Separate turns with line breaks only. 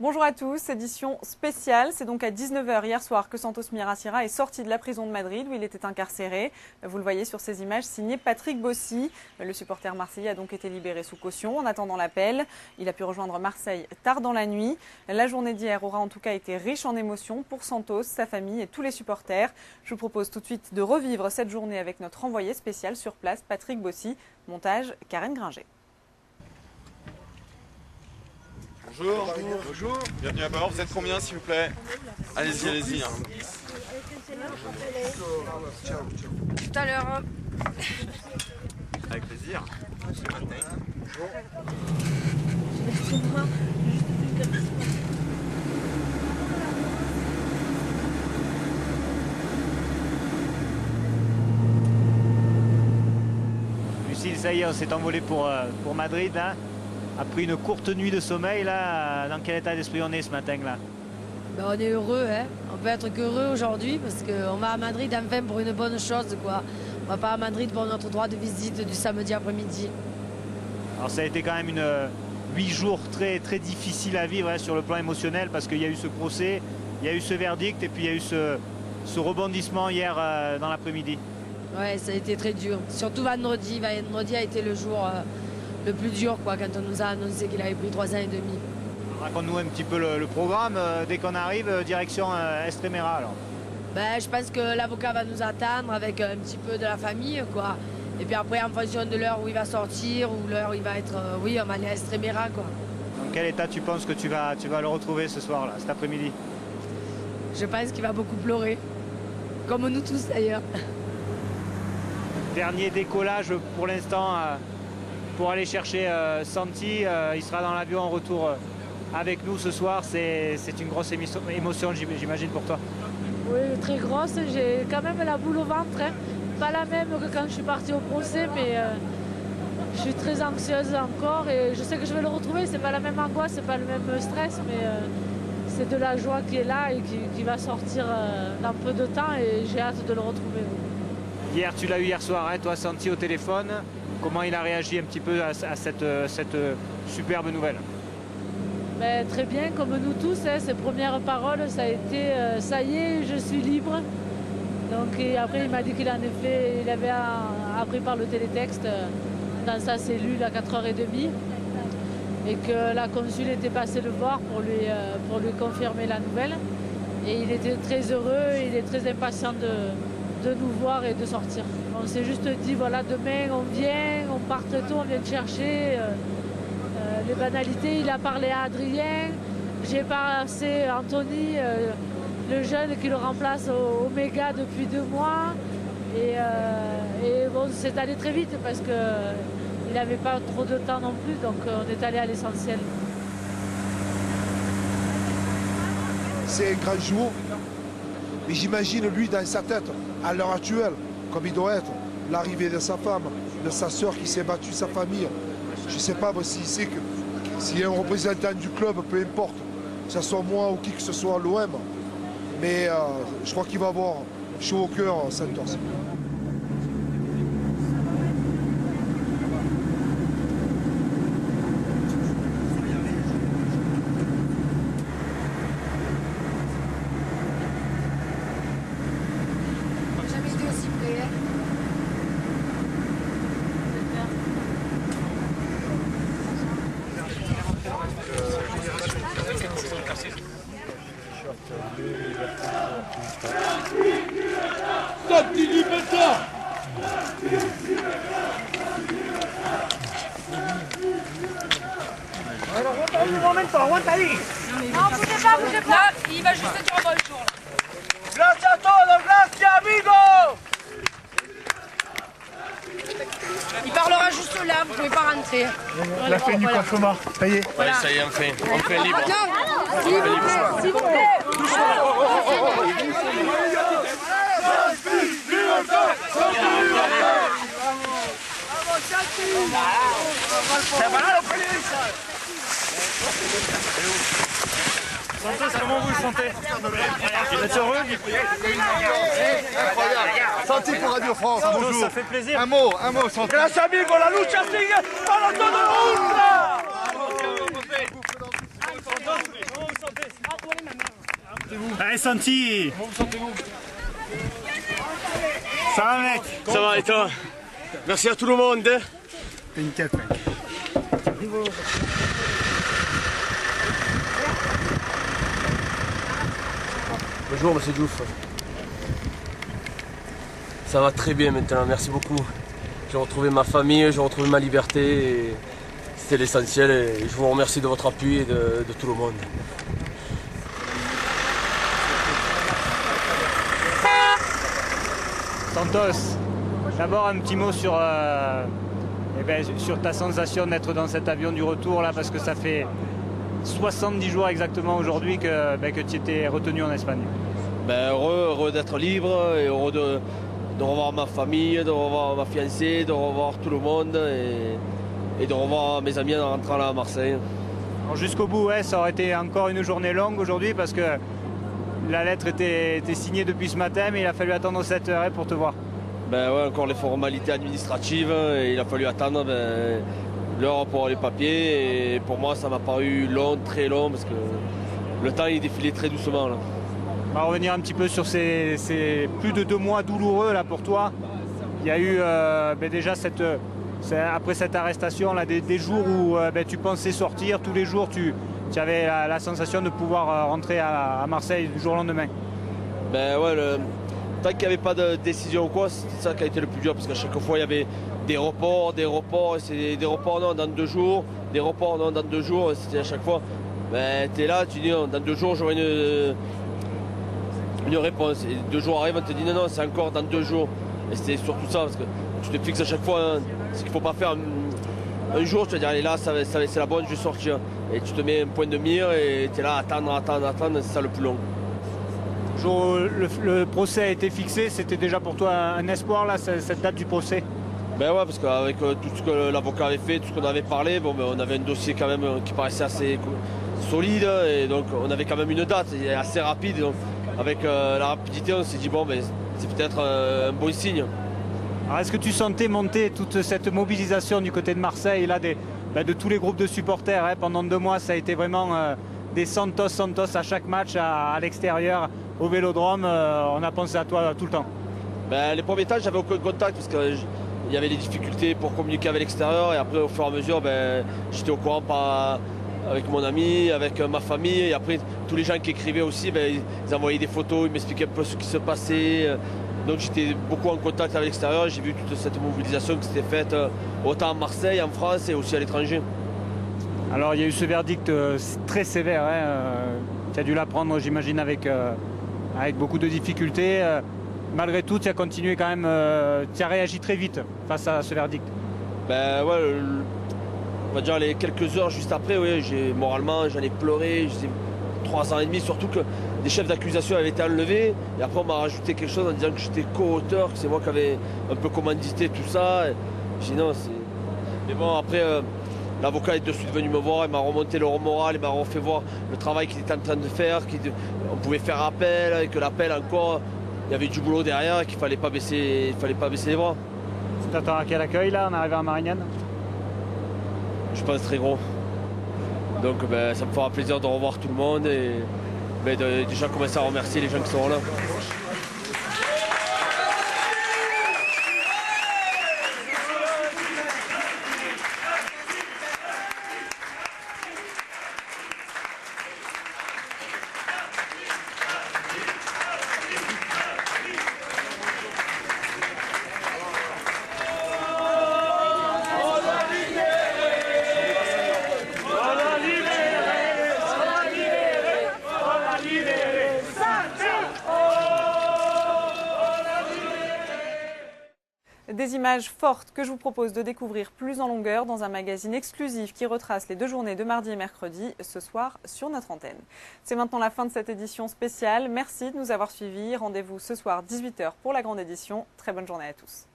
Bonjour à tous, édition spéciale. C'est donc à 19 h hier soir que Santos Mirassira est sorti de la prison de Madrid où il était incarcéré. Vous le voyez sur ces images signées Patrick Bossy. Le supporter marseillais a donc été libéré sous caution en attendant l'appel. Il a pu rejoindre Marseille tard dans la nuit. La journée d'hier aura en tout cas été riche en émotions pour Santos, sa famille et tous les supporters. Je vous propose tout de suite de revivre cette journée avec notre envoyé spécial sur place, Patrick Bossy. Montage, Karen Gringer.
Bonjour. Bonjour. Bienvenue à bord. Vous êtes combien, s'il vous plaît? Allez-y, allez-y.
Tout à l'heure.
Avec plaisir.
Lucille, ça y est, on s'est envolé pour Madrid, là. Après une courte nuit de sommeil, là, dans quel état d'esprit on est ce matin, là?
Ben, on est heureux, hein. On peut être qu'heureux aujourd'hui parce qu'on va à Madrid enfin pour une bonne chose, quoi. On va pas à Madrid pour notre droit de visite du samedi après-midi.
Alors ça a été quand même 8 jours très, très difficiles à vivre, hein, sur le plan émotionnel, parce qu'il y a eu ce procès, il y a eu ce verdict et puis il y a eu ce rebondissement hier dans l'après-midi.
Ouais, ça a été très dur. Surtout vendredi. Vendredi a été le jour le plus dur, quoi, quand on nous a annoncé qu'il avait pris 3 ans et demi.
Raconte-nous un petit peu le programme. Dès qu'on arrive, direction Estrémera, alors.
Ben, je pense que l'avocat va nous attendre avec un petit peu de la famille, quoi. Et puis après, en fonction de l'heure où il va sortir, ou l'heure où il va être... oui, on va aller à Estrémera, quoi.
Dans quel état tu penses que tu vas le retrouver ce soir, là, cet après-midi?
Je pense qu'il va beaucoup pleurer. Comme nous tous, d'ailleurs.
Dernier décollage pour l'instant pour aller chercher Santi. Il sera dans l'avion en retour avec nous ce soir. C'est une grosse émotion, j'imagine, pour toi.
Oui, très grosse. J'ai quand même la boule au ventre, hein. Pas la même que quand je suis partie au procès, mais je suis très anxieuse encore et je sais que je vais le retrouver. C'est pas la même angoisse, c'est pas le même stress, mais c'est de la joie qui est là et qui va sortir dans peu de temps et j'ai hâte de le retrouver.
Hier, tu l'as eu hier soir, hein, toi, Santi, au téléphone. Comment il a réagi un petit peu à cette superbe nouvelle?
Ben, très bien, comme nous tous, hein, ses premières paroles, ça a été ça y est, je suis libre. Donc, et après, il m'a dit qu'il en effet, il avait appris par le télétexte dans sa cellule à 4h30 et que la consul était passée le voir pour lui confirmer la nouvelle. Et il était très heureux, il est très impatient de nous voir et de sortir. On s'est juste dit, voilà, demain on vient, on part très tôt, on vient te chercher. Les banalités, il a parlé à Adrien, j'ai passé Anthony, le jeune qui le remplace au Méga depuis 2 mois. Et bon, c'est allé très vite parce qu'il n'avait pas trop de temps non plus, donc on est allé à l'essentiel.
C'est un grand jour, mais j'imagine lui dans sa tête, à l'heure actuelle, comme il doit être, l'arrivée de sa femme, de sa soeur qui s'est battue, sa famille. Je ne sais pas s'il sait que s'il y a un représentant du club, peu importe, que ce soit moi ou qui que ce soit à l'OM, mais je crois qu'il va avoir chaud au cœur, Santos.
Bougez pas, il va juste être sur un jour.
Gracias a todos, gracias amigos.
Il parlera juste là, vous pouvez pas rentrer.
La fin du cauchemar, ça y est.
Ouais, ça y est, enfin libre.
S'il vous plaît, s'il vous plaît.
Santos, comment vous le sentez? Vous êtes heureux?
Incroyable. Santi pour Radio France, bonjour.
Ça fait plaisir.
Un mot, Santi.
Gracias amigos, la lucha sigue para todo el mundo.
Allez Santi.
Comment vous sentez-vous?
Ça va mec?
Ça va et toi? Merci à tout le monde.
T'inquiète mec.
Bonjour monsieur Diouf. Ça va très bien maintenant, merci beaucoup. J'ai retrouvé ma famille, j'ai retrouvé ma liberté. Et c'était l'essentiel et je vous remercie de votre appui et de tout le monde.
Santos, d'abord un petit mot sur, sur ta sensation d'être dans cet avion du retour là, parce que ça fait 70 jours exactement aujourd'hui que tu étais retenu en Espagne.
Heureux d'être libre et heureux de revoir ma famille, de revoir ma fiancée, de revoir tout le monde et de revoir mes amis en rentrant là à Marseille.
Jusqu'au bout, ouais, ça aurait été encore une journée longue aujourd'hui parce que la lettre était signée depuis ce matin, mais il a fallu attendre 7 heures pour te voir.
Encore les formalités administratives, et il a fallu attendre l'heure pour les papiers. Et pour moi, ça m'a paru long, très long, parce que le temps il défilait très doucement. Là.
On va revenir un petit peu sur ces plus de 2 mois douloureux là, pour toi. Il y a eu déjà après cette arrestation, là, des jours où tu pensais sortir. Tous les jours, tu avais la sensation de pouvoir rentrer à Marseille du jour au lendemain.
Tant qu'il n'y avait pas de décision ou quoi, c'était ça qui a été le plus dur. Parce qu'à chaque fois, il y avait des reports, et c'est des reports non, dans 2 jours, des reports non, dans 2 jours. C'était à chaque fois, tu es là, tu dis non, dans 2 jours, j'aurai une réponse. Et 2 jours arrivent, on te dit non, c'est encore dans 2 jours. Et c'était surtout ça, parce que tu te fixes à chaque fois ce qu'il ne faut pas faire. Un jour, tu vas dire, allez là, c'est la bonne, je vais sortir. Et tu te mets un point de mire et tu es là, attendre, c'est ça le plus long.
Le jour où le procès a été fixé, c'était déjà pour toi un espoir, là, cette date du procès?
Parce qu'avec tout ce que l'avocat avait fait, tout ce qu'on avait parlé, on avait un dossier quand même qui paraissait assez solide. Et donc on avait quand même une date assez rapide. Donc, avec la rapidité, on s'est dit, c'est peut-être un bon signe.
Alors est-ce que tu sentais monter toute cette mobilisation du côté de Marseille, là, de tous les groupes de supporters pendant 2 mois, ça a été vraiment des Santos à chaque match à l'extérieur, au Vélodrome. On a pensé à toi tout le temps.
Les premiers temps, j'avais aucun contact parce qu'il y avait des difficultés pour communiquer avec l'extérieur. Et après, au fur et à mesure, j'étais au courant avec mon ami, avec ma famille. Et après, tous les gens qui écrivaient aussi, ils envoyaient des photos, ils m'expliquaient un peu ce qui se passait. Donc j'étais beaucoup en contact avec l'extérieur. J'ai vu toute cette mobilisation qui s'était faite autant à Marseille, en France et aussi à l'étranger.
Alors il y a eu ce verdict très sévère. Tu as dû l'apprendre, j'imagine, avec beaucoup de difficultés. Malgré tout, tu as continué quand même, tu as réagi très vite face à ce verdict.
On va dire les quelques heures juste après, moralement, j'en ai pleuré. 3 ans et demi, surtout que des chefs d'accusation avaient été enlevés. Et après, on m'a rajouté quelque chose en disant que j'étais co-auteur, que c'est moi qui avais un peu commandité tout ça. J'ai dit non, c'est... Mais bon, après, l'avocat est de suite venu me voir, il m'a remonté le moral, il m'a refait voir le travail qu'il était en train de faire, on pouvait faire appel, et que l'appel encore, il y avait du boulot derrière, et qu'il ne fallait pas baisser les bras.
Tu t'attends à quel accueil là, en arrivant à Marignane?
Je pense très gros. Donc ça me fera plaisir de revoir tout le monde et de déjà commencer à remercier les gens qui sont là.
Des images fortes que je vous propose de découvrir plus en longueur dans un magazine exclusif qui retrace les 2 journées de mardi et mercredi ce soir sur notre antenne. C'est maintenant la fin de cette édition spéciale. Merci de nous avoir suivis. Rendez-vous ce soir 18 h pour la grande édition. Très bonne journée à tous.